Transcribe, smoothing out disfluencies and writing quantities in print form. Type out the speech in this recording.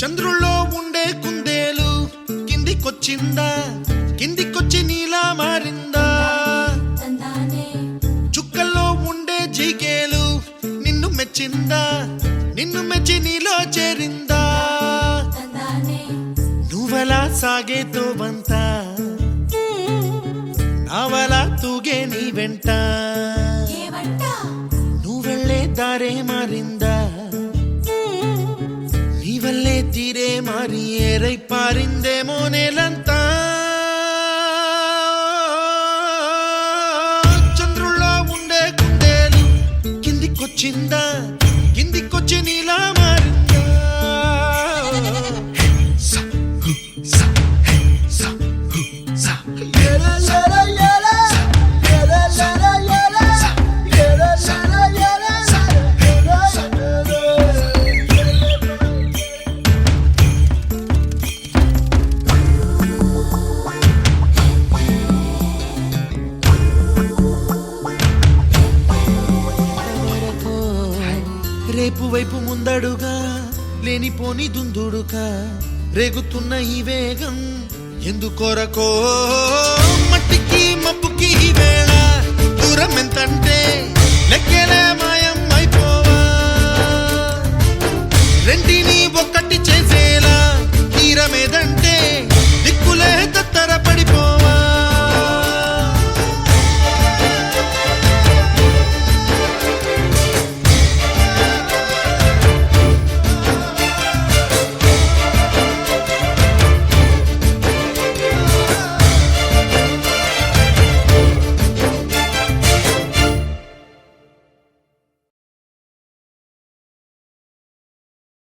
చంద్రుల్లో ఉండే కుందేలు కిందికొచ్చిందా, కిందికొచ్చి నీలా మారిందా? చుక్కల్లో ఉండే జీకేలు నిన్ను మెచ్చిందా, నిన్ను మెచ్చి నీలో చేరిందా? నువ్వలా సాగేతో బంత నావలా తూగే నీ వెంట, నువ్వెళ్ళే దారే మారిందా, నీవల్లే తీరే మారి ఏరై పారిందేమో నేలంతా. చంద్రుల్లో ఉండే కుందేలు కిందికొచ్చిందా, కిందికొచ్చి నీలా మారిందా? రేపు వైపు ముందడుగా లేనిపోని దుందుడుగా రేగుతున్న ఈ వేగం ఎందుకొరకో? మట్టికి మబ్బుకి ఈ వేళ దూరం ఎంతంటే లెక్కలే మాయం అయిపోవా, రెంటిని ఒక్కటి చేసి